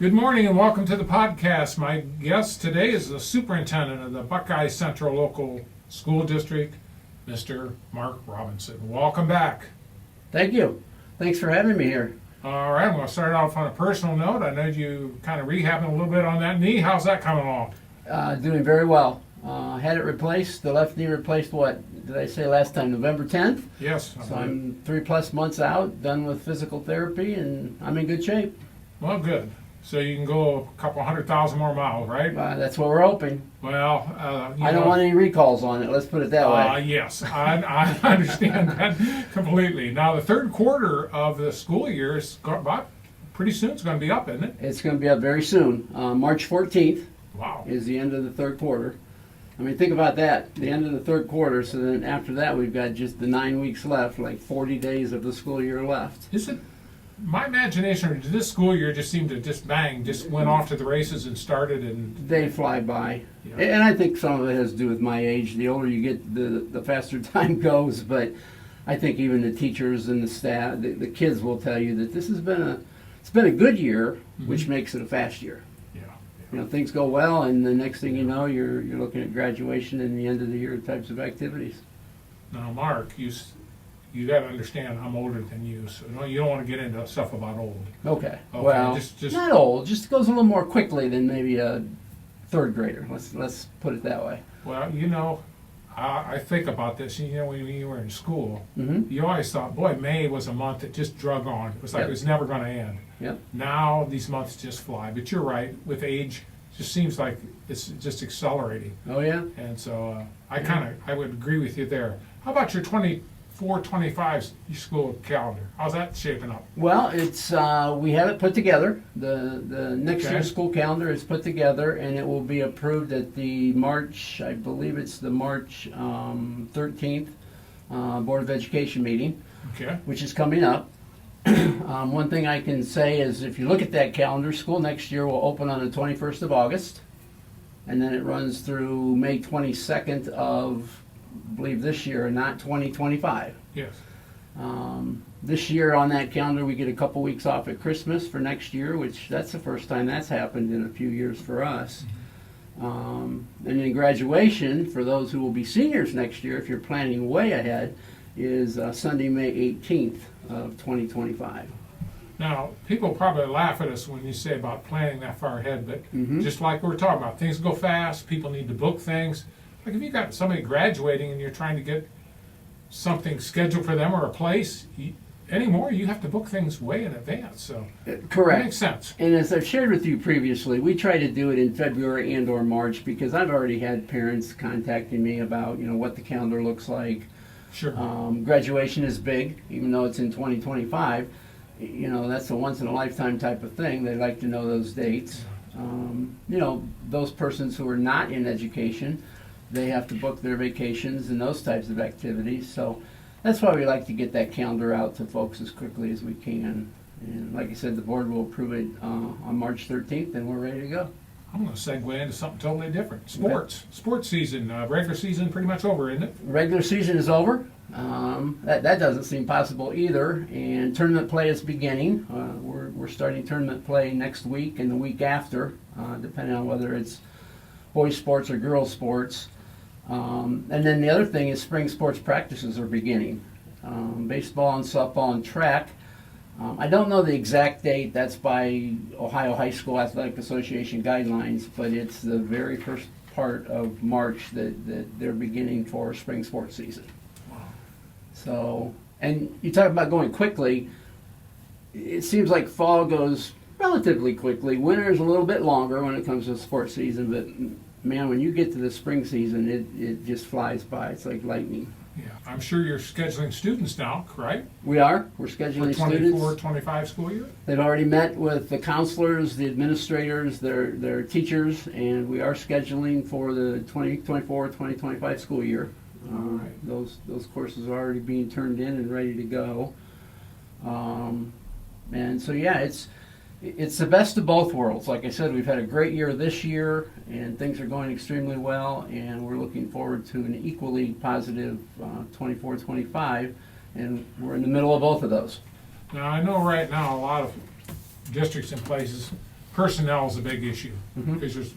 Good morning and welcome to the podcast. My guest today is the superintendent of the Buckeye Central Local School District, Mr. Mark Robinson. Welcome back. Thank you. Thanks for having me here. All right, I'm going to start off on a personal note. I know you kind of rehabbing a little bit on that knee. How's that coming along? Doing very well. Had it replaced, the left knee replaced what did I say last time, November 10th? Yes. So I'm 3+ months out, done with physical therapy, and I'm in good shape. Well, good. So you can go a couple 100,000 more miles, right? That's what we're hoping. Well, I don't want any recalls on it, let's put it that way. Yes, I understand that completely. Now, the third quarter of the school year is about pretty soon. It's going to be up, isn't it? It's going to be up very soon. March 14th Wow. is the end of the third quarter. I mean, think about that, the end of the third quarter, so then after that we've got just the 9 weeks left, like 40 days of the school year left. Is it my imagination, or did this school year just seem to just went off to the races and started and... They fly by. Yeah. And I think some of it has to do with my age. The older you get, the faster time goes. But I think even the teachers and the staff, the kids will tell you that this has been a good year, which makes it a fast year. Yeah. You know, things go well, and the next thing you know, you're looking at graduation and the end of the year types of activities. Now, Mark, you got to understand I'm older than you, so you don't want to get into stuff about old. Okay. Okay, Well, just not old. Just goes a little more quickly than maybe a third grader. Let's put it that way. Well, I think about this. When you were in school, Mm-hmm. you always thought, boy, May was a month that just drug on. It was like Yep. it was never going to end. Yep. Now these months just fly. But you're right. With age, it just seems like it's just accelerating. Oh yeah. And so I would agree with you there. How about your 24-25 school calendar? How's that shaping up? Well, it's we have it put together. The next Okay. year's school calendar is put together, and it will be approved at the March, I believe it's the March 13th Board of Education meeting, Okay. which is coming up. One thing I can say is if you look at that calendar, school next year will open on the 21st of August, and then it runs through May 22nd of, I believe this year, not 2025. Yes. This year on that calendar, we get a couple weeks off at Christmas for next year, which that's the first time that's happened in a few years for us. And then graduation, for those who will be seniors next year, if you're planning way ahead, is Sunday, May 18th of 2025. Now, people probably laugh at us when you say about planning that far ahead, but Mhm. just like we're talking about, things go fast, people need to book things. Like if you got somebody graduating and you're trying to get something scheduled for them or a place, anymore you have to book things way in advance. So Correct. it makes sense. And as I've shared with you previously, we try to do it in February and or March because I've already had parents contacting me about what the calendar looks like. Sure. Graduation is big, even though it's in 2025. That's a once in a lifetime type of thing. They like to know those dates. Those persons who are not in education, they have to book their vacations and those types of activities. So that's why we like to get that calendar out to folks as quickly as we can. And like I said, the board will approve it on March 13th, and we're ready to go. I'm going to segue into something totally different. Sports season, regular season pretty much over, isn't it? Regular season is over. That doesn't seem possible either. And tournament play is beginning. We're starting tournament play next week and the week after, depending on whether it's boys sports or girls sports. And then the other thing is spring sports practices are beginning. Baseball and softball and track. I don't know the exact date. That's by Ohio High School Athletic Association guidelines, but it's the very first part of March that they're beginning for spring sports season. Wow. So, and you talk about going quickly. It seems like fall goes relatively quickly. Winter is a little bit longer when it comes to sports season, but man, when you get to the spring season, it just flies by. It's like lightning. Yeah, I'm sure you're scheduling students now, right? We are. We're For scheduling students. 24-25 school year? They've already met with the counselors, the administrators, their teachers, and we are scheduling for the 2024-2025 school year. Right. Those courses are already being turned in and ready to go. And so yeah, it's the best of both worlds. Like I said, we've had a great year this year, and things are going extremely well, and we're looking forward to an equally positive 24-25, and we're in the middle of both of those. Now, I know right now a lot of districts and places personnel is a big issue, Mhm. because there's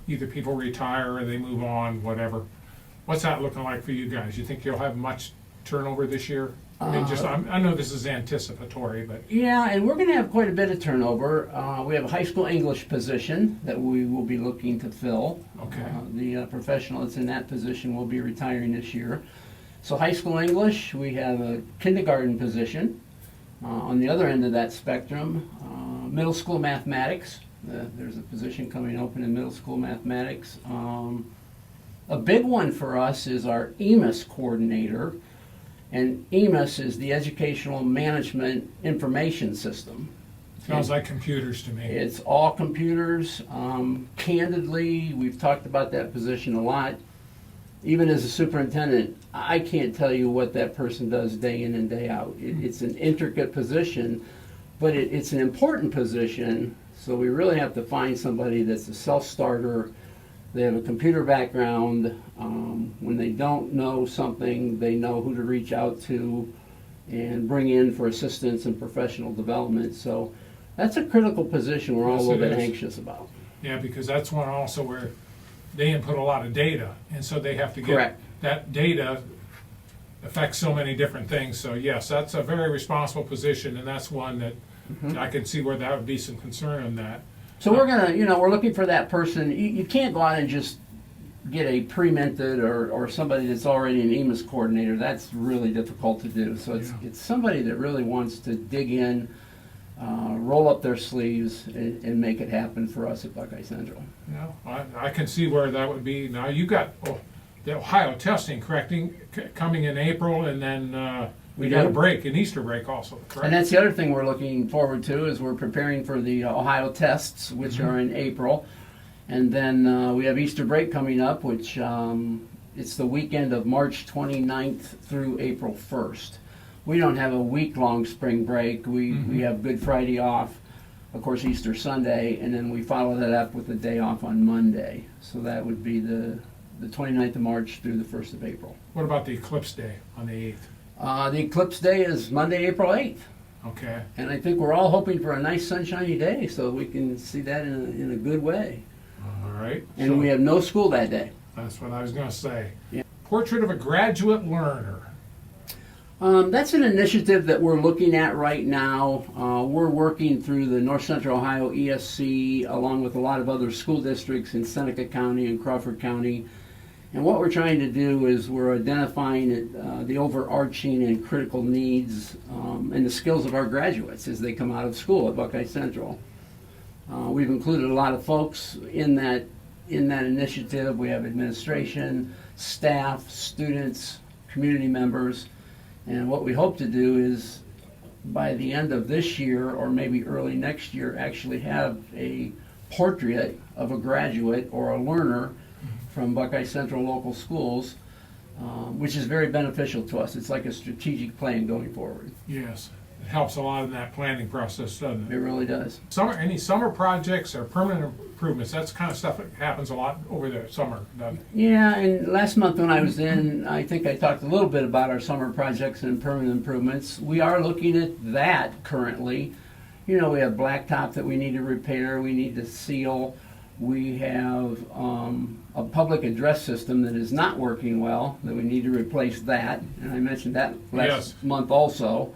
either people retire or they move on, whatever. What's that looking like for you guys? You think you'll have much turnover this year? I mean, I know this is anticipatory, but Yeah, and we're going to have quite a bit of turnover. We have a high school English position that we will be looking to fill. Okay. The professional that's in that position will be retiring this year. So high school English, we have a kindergarten position. On the other end of that spectrum, middle school mathematics. There's a position coming open in middle school mathematics. A big one for us is our EMIS coordinator. And EMIS is the Educational Management Information System. sounds like computers to me. It's all computers. Candidly, we've talked about that position a lot. Even as a superintendent, I can't tell you what that person does day in and day out. It's an intricate position, but it's an important position, so we really have to find somebody that's a self-starter. They have a computer background. When they don't know something, they know who to reach out to and bring in for assistance and professional development. So that's a critical position we're all Yes, a little it bit is. anxious about. Yeah, because that's one also where they input a lot of data, and so they have to get Correct. that data affects so many different things. So yes, that's a very responsible position, and that's one that I can see where that would be some concern in that. So we're gonna, we're looking for that person. You can't go out and just get a pre-minted or somebody that's already an EMIS coordinator. That's really difficult to do. So it's somebody that really wants to dig in, roll up their sleeves, and make it happen for us at Buckeye Central. Yeah, I can see where that would be. Now, you got the Ohio testing coming in April, and then we got a do. break, an Easter break also, correct? And that's the other thing we're looking forward to is we're preparing for the Ohio tests, which are in April. And then we have Easter break coming up, which it's the weekend of March 29th through April 1st. We don't have a week-long spring break. We have Good Friday off, of course Easter Sunday, and then we follow that up with a day off on Monday. So that would be the 29th of March through the 1st of April. What about the eclipse day on the 8th? The eclipse day is Monday, April 8th. Okay. And I think we're all hoping for a nice sunshiny day so we can see that in a good way. All right. And So we have no school that day. that's what I was going to say. Yeah. Portrait of a graduate learner. That's an initiative that we're looking at right now. We're working through the North Central Ohio ESC along with a lot of other school districts in Seneca County and Crawford County. And what we're trying to do is we're identifying the overarching and critical needs and the skills of our graduates as they come out of school at Buckeye Central. We've included a lot of folks in that initiative. We have administration, staff, students, community members. And what we hope to do is by the end of this year or maybe early next year actually have a portrait of a graduate or a learner from Buckeye Central local schools, which is very beneficial to us. It's like a strategic plan going forward. Yes. It helps a lot in that planning process, doesn't It it? really does. Any summer projects or permanent improvements, that's the kind of stuff that happens a lot over the summer, doesn't it? Yeah, and last month when I was in, I think I talked a little bit about our summer projects and permanent improvements. We are looking at that currently. We have blacktop that we need to repair, we need to seal. We have a public address system that is not working well, that we need to replace that. And I mentioned that last month also.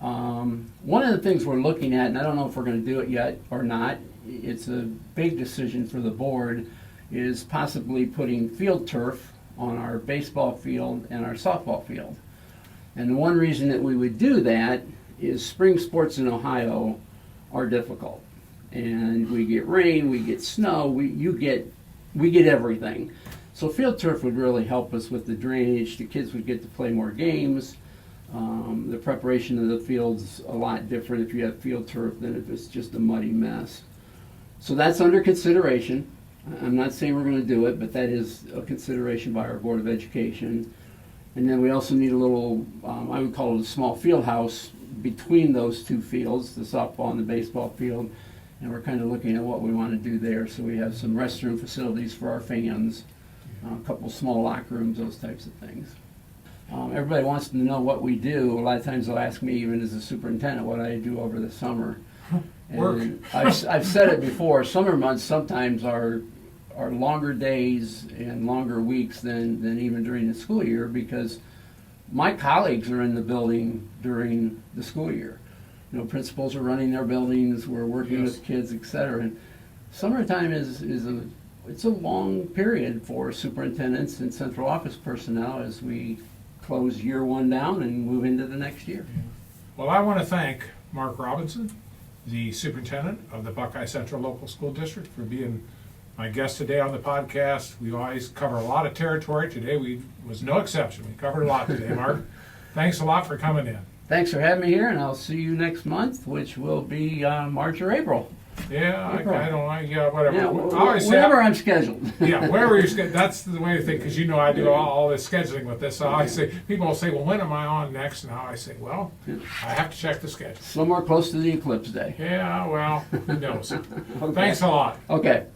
One of the things we're looking at, and I don't know if we're going to do it yet or not, it's a big decision for the board, is possibly putting field turf on our baseball field and our softball field. And the one reason that we would do that is spring sports in Ohio are difficult. And we get rain, we get snow, we get everything. So field turf would really help us with the drainage. The kids would get to play more games. The preparation of the field's a lot different if you have field turf than if it's just a muddy mess. So that's under consideration. I'm not saying we're going to do it, but that is a consideration by our Board of Education. And then we also need a little, I would call it a small field house between those two fields, the softball and the baseball field. And we're kind of looking at what we want to do there. So we have some restroom facilities for our fans, a couple small locker rooms, those types of things. Everybody wants to know what we do. A lot of times they'll ask me, even as a superintendent, what I do over the summer. Work. And I've said it before, summer months sometimes are longer days and longer weeks than even during the school year, because my colleagues are in the building during the school year. You know, principals are running their buildings, we're working Yes. with kids, et cetera. And summertime is a long period for superintendents and central office personnel as we close year one down and move into the next year. Well, I want to thank Mark Robinson, the superintendent of the Buckeye Central Local School District, for being my guest today on the podcast. We always cover a lot of territory. Today was no exception. We covered a lot today, Mark. Thanks a lot for coming in. Thanks for having me here, and I'll see you next month, which will be March or April. Yeah, I don't know. Yeah, whatever. Yeah, I always say, whenever I'm scheduled. yeah, wherever you're scheduled. That's the way to think, because you know I do all this scheduling with this. So I say, people will say, well, when am I on next? Now I say, well, I have to check the schedule. Somewhere close to the eclipse day. Yeah, well, who knows? Okay. Thanks a lot. Okay.